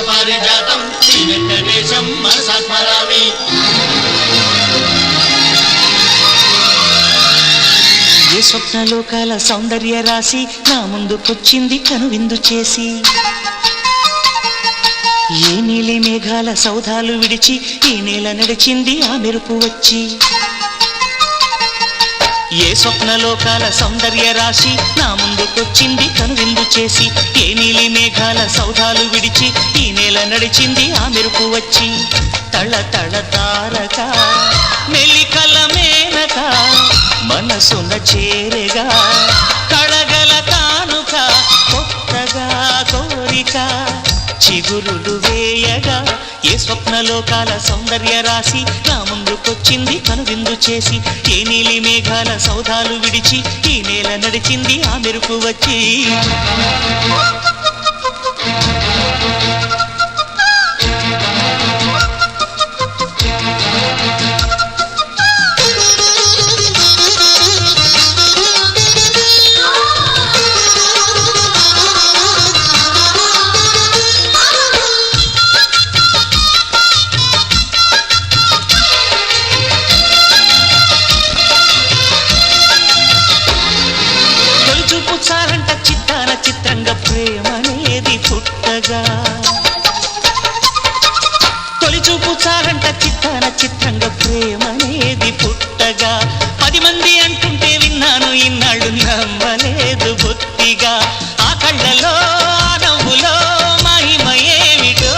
పారిజాతం శ్రీ వెంకటేశం మనసా స్మరామి. ఏ స్వప్నలోకాల సౌందర్య రాశి నా ముందుకొచ్చింది కనువిందు చేసి, ఏ నీలి మేఘాల సౌధాలు విడిచి ఈ నేల నడిచింది ఆ మెరుపు వచ్చి. ఏ స్వప్నలోకాల సౌందర్య రాశి నా ముందుకొచ్చింది కనువిందు చేసి, ఏ నీలి మేఘాల సౌధాలు విడిచి ఈ నేల నడిచింది ఆ మెరుపు వచ్చి. తళ తళ తారక మెలికల మేనక మనసున చేరగా, కళగల కానుక కొత్తగా కోరిక చిగురులు వేయగా. ఏ స్వప్నలోకాల సౌందర్య రాశి నా ముందుకొచ్చింది కనువిందు చేసి, ఏ నీలి మేఘాల సౌధాలు విడిచి ఈ నేల నడిచింది ఆ మెరుపు వచ్చి. చాలంట చిత్తాన చిత్రంగా ప్రేమనేది పుట్టగా, తొలి చూపు చాలంట చిత్తాన చిత్రంగా ప్రేమనేది పుట్టగా. 10 మంది అంటుంటే విన్నాను ఇన్నాళ్ళు నమ్మలేదు బొత్తిగా. ఆ కళ్ళలో ఆ నవ్వులో మహిమ ఏమిటో,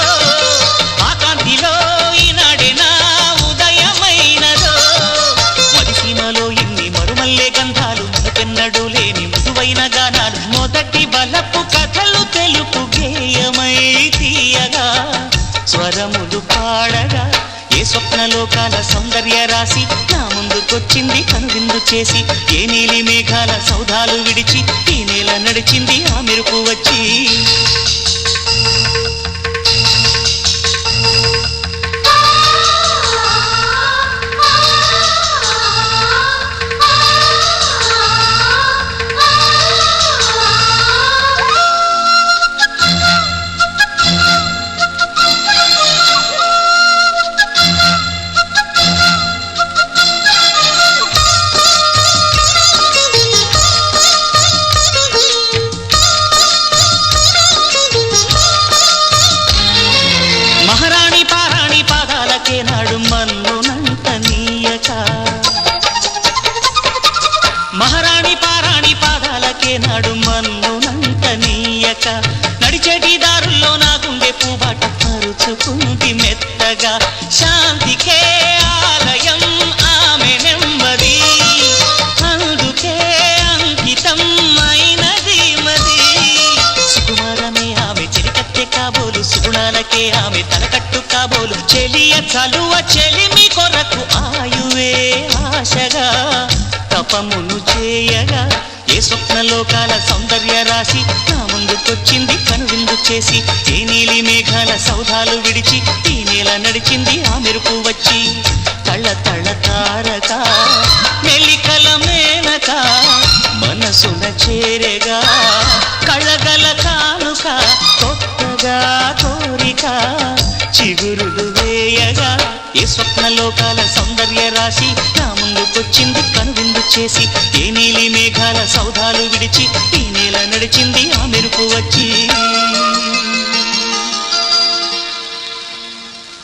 ఆ కాంతిలో ఈనాడే నా ఉదయమైనదో. మదిసీమలో ఇన్ని మరుమల్లే గంధాలు పెన్నడు లేని మృదువైన గానాలు, మొదటి బలపు కథలు తెలుపు గేయమై తీయగా స్వరములు పాడగా. ఏ స్వప్నలోకాల సౌందర్య రాశి నా ముందుకొచ్చింది కనువిందు చేసి, ఏ నీలి మేఘాల సౌధాలు విడిచి ఈ నేల నడిచింది ఆ మెరుపు వచ్చి. మహారాణి పారాణి పాదాలకే నాడు మన్నునంట నీయక, మహారాణి పారాణి పాదాలకే నాడు మన్నునంట నీయక. నడిచేటి దారుల్లో నా గుండె పూబాట పరుచుకుంది మెత్తగా. శాంతికే ఆలయం ఆమె నెమ్మది, అందుకే అంకితం అయినది మది. సుకుమారమే ఆమె చిరికత్తె కాబోలు, సుగుణాలకే ఆమె తలకట్టు కాబోలు. చెలియ చలువ చెలిమి కొరకు ఆయువే ఆశగా తపమును చేయగా. ఏ స్వప్నలోకాల సౌందర్య రాశి నా ముందుకొచ్చింది కనువిందు చేసి, ఏ నీలి మేఘాల సౌధాలు విడిచి ఈ నేల నడిచింది ఆ మెరుపు వచ్చి. తళ తళ తారక మెలికల మేనక మనసున చేరగా, కళగల కానుక కొత్తగా కోరిక చిగురులు వేయగా. ఏ స్వప్నలోకాల సౌందర్య రాశి నా ముందుకొచ్చింది కనువిందు చేసి, ఏ నీలి మేఘాల సౌధాలు విడిచి ఈ నేల నడిచింది ఆ మెరుపు వచ్చి.